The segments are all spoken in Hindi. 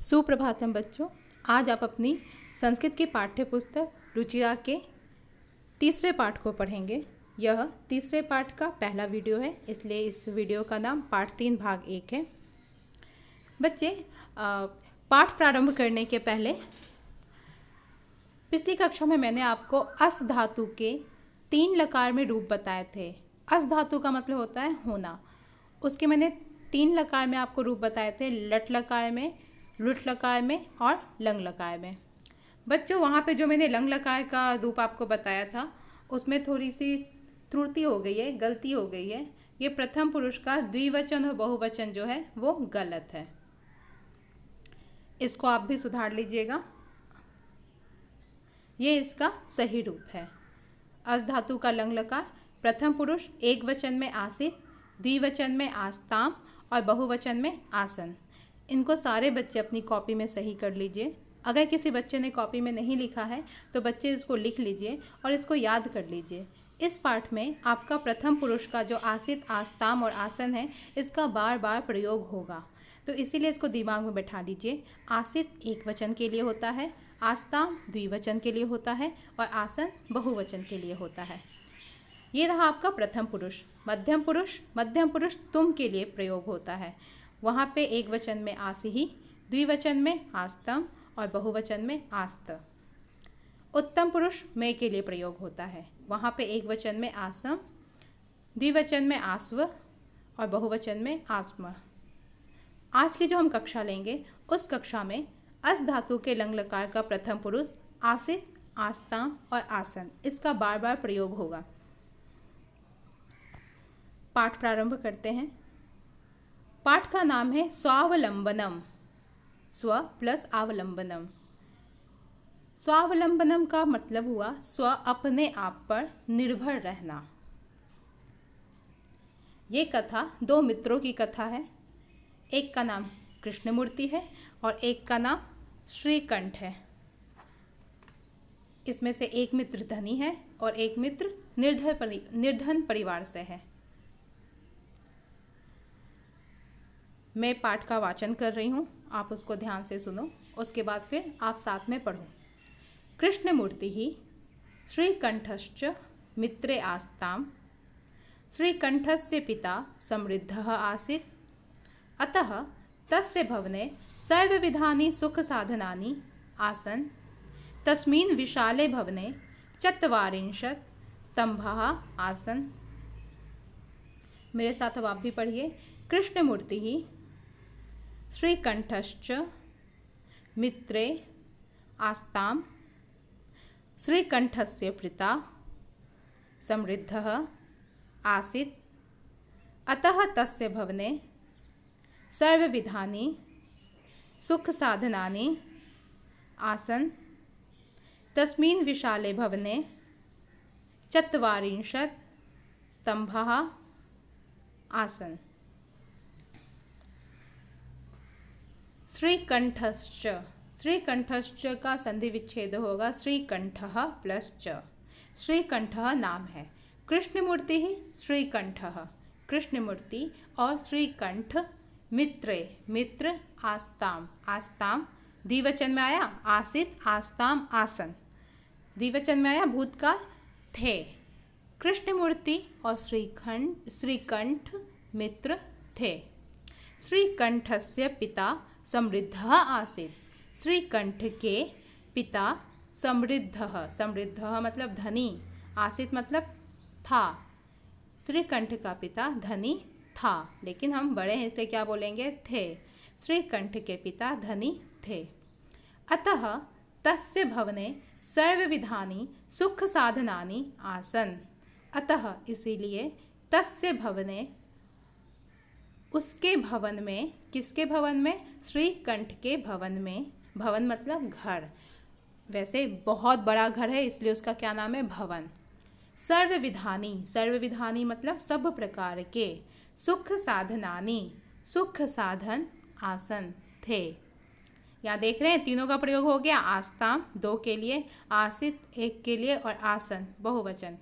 सुप्रभातम बच्चों। आज आप अपनी संस्कृत की पाठ्य पुस्तक रुचिरा के तीसरे पाठ को पढ़ेंगे। यह तीसरे पाठ का पहला वीडियो है, इसलिए इस वीडियो का नाम पाठ 3 भाग 1 है। बच्चे, पाठ प्रारंभ करने के पहले पिछली कक्षा में मैंने आपको अस धातु के 3 लकार में रूप बताए थे। अस धातु का मतलब होता है होना। उसके मैंने 3 लकार में आपको रूप बताए थे, लट लकार में, लुट लकार में और लंग लकार में। बच्चों, वहाँ पे जो मैंने लंग लकार का रूप आपको बताया था उसमें थोड़ी सी त्रुटि हो गई है, गलती हो गई है। ये प्रथम पुरुष का द्विवचन और बहुवचन जो है वो गलत है, इसको आप भी सुधार लीजिएगा। ये इसका सही रूप है। अस धातु का लंग लकार प्रथम पुरुष एक वचन में आसित, द्विवचन में आस्ताम और बहुवचन में आसन। इनको सारे बच्चे अपनी कॉपी में सही कर लीजिए। अगर किसी बच्चे ने कॉपी में नहीं लिखा है तो बच्चे इसको लिख लीजिए और इसको याद कर लीजिए। इस पाठ में आपका प्रथम पुरुष का जो आसित, आस्ताम और आसन है, इसका बार बार प्रयोग होगा, तो इसीलिए इसको दिमाग में बैठा लीजिए। आसित एक वचन के लिए होता है, आस्ताम द्विवचन के लिए होता है और आसन बहुवचन के लिए होता है। ये रहा आपका प्रथम पुरुष। मध्यम पुरुष तुम के लिए प्रयोग होता है। वहाँ पे एक वचन में आसिही, द्विवचन में आस्तम और बहुवचन में आस्त। उत्तम पुरुष मैं के लिए प्रयोग होता है। वहाँ पे एक वचन में आसम, द्विवचन में आस्व और बहुवचन में आस्म। आज की जो हम कक्षा लेंगे उस कक्षा में अस धातु के लंग लकार का प्रथम पुरुष आसित, आस्ताम और आसन, इसका बार बार प्रयोग होगा। पाठ प्रारंभ करते हैं। पाठ का नाम है स्वावलंबनम। स्व प्लस अवलंबनम। स्वावलंबनम का मतलब हुआ स्व अपने आप पर निर्भर रहना। ये कथा 2 मित्रों की कथा है। एक का नाम कृष्णमूर्ति है और एक का नाम श्रीकंठ है। इसमें से एक मित्र धनी है और एक मित्र निर्धन परिवार से है। मैं पाठ का वाचन कर रही हूँ, आप उसको ध्यान से सुनो, उसके बाद फिर आप साथ में पढ़ो। कृष्णमूर्ति ही श्रीकंठश्च मित्रे आस्ताम। श्रीकंठस्य पिता समृद्धः आसीत्, अतः तस्य भवने सर्वविधानि सुखसाधनानि आसन्। तस्मिन् विशाले भवने 44 स्तंभाः आसन्। मेरे साथ अब आप भी पढ़िए। कृष्णमूर्ति ही श्रीकंठश्च मित्रे आस्ताम। श्रीकंठस्य पिता समृद्धः आसीत्, अतः तस्य भवने सर्वविधानि सुखसाधनानि आसन्। तस्मिन् विशाले भवने 44 स्तंभाः आसन्। श्रीकंठश्च, श्रीकंठश्च का संधि विच्छेद होगा श्रीकंठः प्लस च। श्रीकंठः नाम है। कृष्णमूर्ति ही श्रीकंठः, कृष्णमूर्ति और श्रीकंठ मित्रे, मित्र आस्ताम, आस्ताम द्विवचन में आया, आसित, आस्ताम, आसन द्विवचन में आया, भूतकाल थे। कृष्णमूर्ति और श्रीकंठ मित्र थे। श्रीकंठस्य पिता समृद्धः आसीत्। श्रीकंठ के पिता समृद्धः, समृद्धः मतलब धनी, आसीत् मतलब था। श्रीकंठ का पिता धनी था, लेकिन हम बड़े हैं इसलिए क्या बोलेंगे, थे। श्रीकंठ के पिता धनी थे। अतः तस्य भवने सर्वविधानि सुख साधनानि आसन्। अतः इसीलिए तस्य भवने, उसके भवन में, किसके भवन में, श्रीकंठ के भवन में। भवन मतलब घर, वैसे बहुत बड़ा घर है इसलिए उसका क्या नाम है, भवन। सर्वविधानी, सर्वविधानी मतलब सब प्रकार के, सुख साधनानि, सुख साधन आसन थे। यहाँ देख रहे हैं तीनों का प्रयोग हो गया। आस्ताम 2 के लिए, आसित 1 के लिए और आसन बहुवचन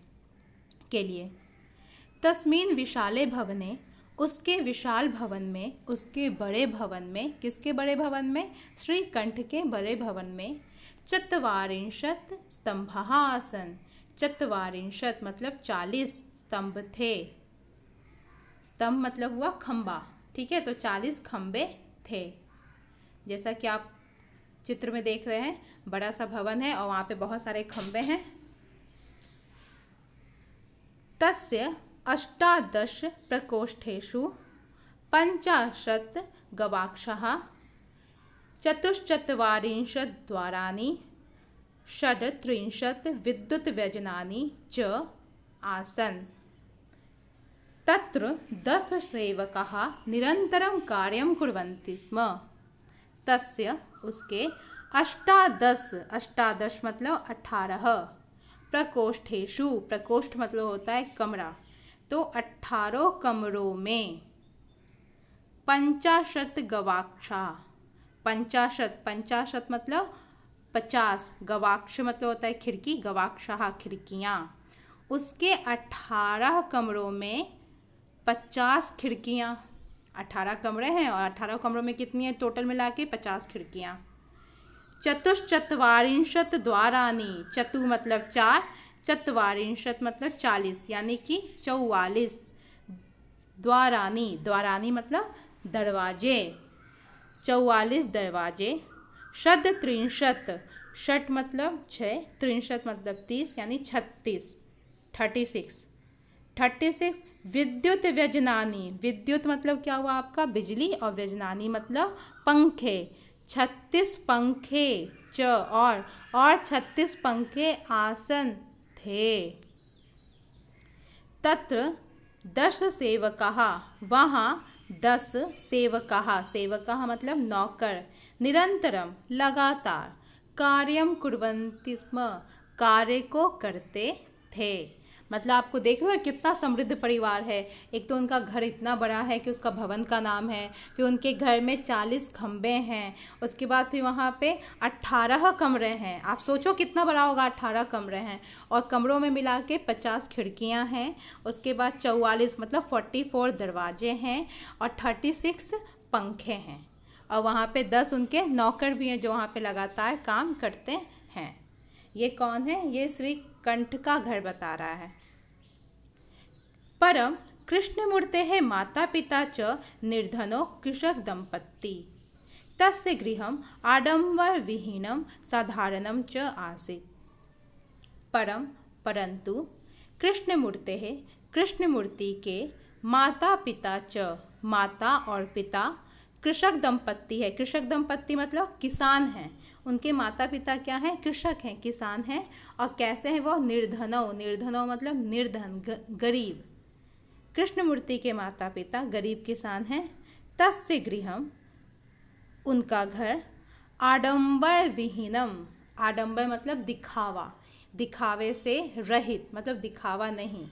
के लिए। तस्मिन् विशाले भवने, उसके विशाल भवन में, उसके बड़े भवन में, किसके बड़े भवन में? श्रीकंठ के बड़े भवन में 44 स्तंभः आसन्। 44 मतलब 40 स्तंभ थे। स्तंभ मतलब हुआ खंबा, ठीक है, तो 40 खंबे थे। जैसा कि आप चित्र में देख रहे हैं, बड़ा सा भवन है और वहाँ पे बहुत सारे खंबे हैं। तस्य 18 प्रकोष्ठेषु 50 गवाक्षाः 44 द्वाराणि 36 विद्युद्व्यजनानि च आसन्। तत्र 10 सेवकाः निरन्तरं कार्यं कुर्वन्ति स्म। तस्य उसके 18 मतलब 18 प्रकोष्ठेषु, प्रकोष्ठ मतलब होता है कमरा, तो 18 कमरों में 50 गवाक्षा, 50 मतलब 50, गवाक्ष मतलब होता है खिड़की, गवाक्षाः खिड़कियाँ, उसके 18 कमरों में 50 खिड़कियाँ। 18 कमरे हैं और 18 कमरों में कितनी है टोटल मिला के? 50 खिड़कियाँ। 44 द्वाराणि, चतु मतलब 4, 44 मतलब 40, यानी कि 44 द्वाराणि, द्वाराणि मतलब दरवाजे, 44 दरवाजे। 36, षट मतलब 6, 63 मतलब 30, यानी 36 विद्युत व्यजनानी, विद्युत मतलब क्या हुआ आपका? बिजली, और व्यजनानी मतलब पंखे, 36 पंखे च और 36 पंखे आसन थे। तत्र 10 सेवकाः, वहाँ 10 सेवकाः, सेवकाः मतलब नौकर, निरंतरम लगातार, कार्यम कुर्वन्ति स्म, कार्य को करते थे। मतलब आपको देख रहे हो कितना समृद्ध परिवार है। एक तो उनका घर इतना बड़ा है कि उसका भवन का नाम है, फिर उनके घर में 40 खंबे हैं, उसके बाद फिर वहाँ पे 18 कमरे हैं। आप सोचो कितना बड़ा होगा, 18 कमरे हैं, और कमरों में मिला के 50 खिड़कियाँ हैं, उसके बाद 44 मतलब 44 दरवाजे हैं, और 36 पंखे हैं, और वहाँ पे 10 उनके नौकर भी हैं जो वहाँ पे लगातार काम करते हैं। ये कौन है? ये श्री कंठ का घर बता रहा है। परम कृष्णमूर्तेः माता पिता च निर्धनो कृषक दंपत्ति, तस्य गृहम् आडंबर विहीनं साधारणं च आसीत्। परम परंतु कृष्णमूर्तेः, कृष्णमूर्ति के माता पिता च, माता और पिता, कृषक दंपत्ति है। कृषक दंपत्ति मतलब किसान हैं, उनके माता पिता क्या हैं? कृषक हैं, किसान हैं। और कैसे हैं वो? निर्धनो, निर्धनो मतलब निर्धन, गरीब। कृष्णमूर्ति के माता पिता गरीब किसान हैं। तस्य गृहम, उनका घर, आडंबर विहीनम, आडंबर मतलब दिखावा, दिखावे से रहित मतलब दिखावा नहीं,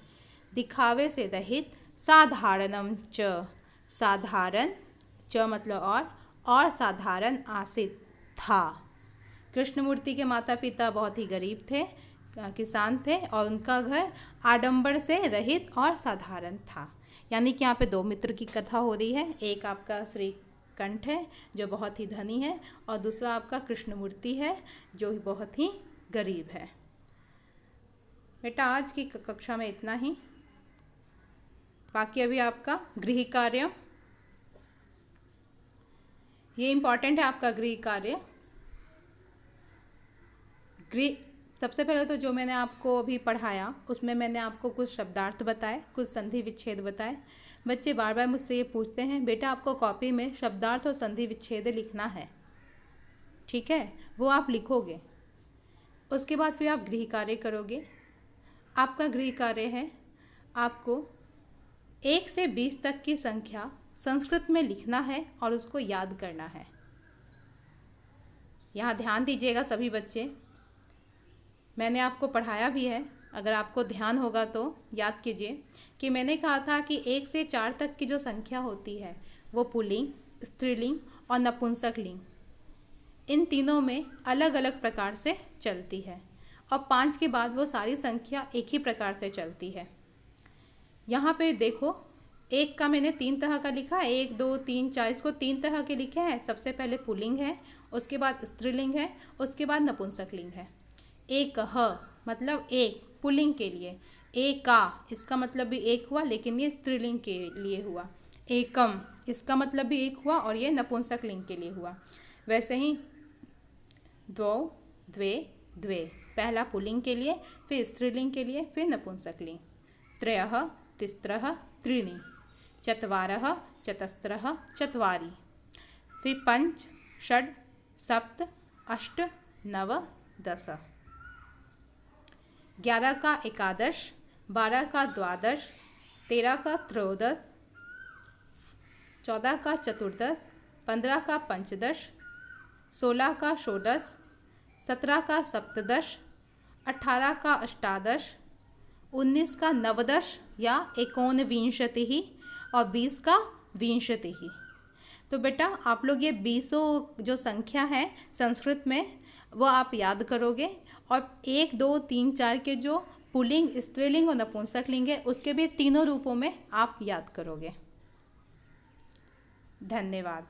दिखावे से रहित, साधारणम च, साधारण, च मतलब और साधारण आसित था। कृष्णमूर्ति के माता पिता बहुत ही गरीब थे, किसान थे, और उनका घर आडंबर से रहित और साधारण था। यानी कि यहाँ पे दो मित्र की कथा हो रही है। एक आपका श्री कंठ है जो बहुत ही धनी है, और दूसरा आपका कृष्णमूर्ति है जो बहुत ही गरीब है। बेटा आज की कक्षा में इतना ही। बाकी अभी आपका गृह कार्य, ये इम्पॉर्टेंट है आपका गृह कार्य। सबसे पहले तो जो मैंने आपको अभी पढ़ाया उसमें मैंने आपको कुछ शब्दार्थ बताए, कुछ संधि विच्छेद बताए। बच्चे बार बार मुझसे ये पूछते हैं, बेटा आपको कॉपी में शब्दार्थ और संधि विच्छेद लिखना है, ठीक है, वो आप लिखोगे, उसके बाद फिर आप गृह कार्य करोगे। आपका गृह कार्य है आपको 1 से 20 तक की संख्या संस्कृत में लिखना है और उसको याद करना है। यहाँ ध्यान दीजिएगा सभी बच्चे, मैंने आपको पढ़ाया भी है, अगर आपको ध्यान होगा तो याद कीजिए कि मैंने कहा था कि 1 से 4 तक की जो संख्या होती है वो पुल्लिंग, स्त्रीलिंग और नपुंसकलिंग, इन तीनों में अलग अलग प्रकार से चलती है, और 5 के बाद वो सारी संख्या एक ही प्रकार से चलती है। यहाँ पे देखो एक का मैंने 3 तरह का लिखा है, 1 2 3 4, इसको 3 तरह के लिखे हैं। सबसे पहले पुल्लिंग है, उसके बाद स्त्रीलिंग है, उसके बाद नपुंसकलिंग है। एक ह मतलब एक, पुल्लिंग के लिए। एका, इसका मतलब भी एक हुआ, लेकिन ये स्त्रीलिंग के लिए हुआ। एकम, इसका मतलब भी एक हुआ और ये नपुंसकलिंग के लिए हुआ। वैसे ही द्वौ, द्वे, द्वे, पहला पुल्लिंग के लिए, फिर स्त्रीलिंग के लिए, फिर नपुंसकलिंग। त्रयः, तिस्रः, त्रीणि। चत्वारः, चतस्रः, चत्वारि। फिर पंच, षड्, सप्त, अष्ट, नव, दश। 11 का एकादश, 12 का द्वादश, 13 का त्रयोदश, 14 का चतुर्दश, 15 का पंचदश, 16 का षोडश, 17 का सप्तदश, 18 का अष्टादश, 19 का नवदश या एकोनविंशतिः और 20 का विंशतिः। तो बेटा आप लोग ये 20 जो संख्या है संस्कृत में वो आप याद करोगे, और 1 2 3 4 के जो पुल्लिंग, स्त्रीलिंग और नपुंसकलिंग है उसके भी तीनों रूपों में आप याद करोगे। धन्यवाद।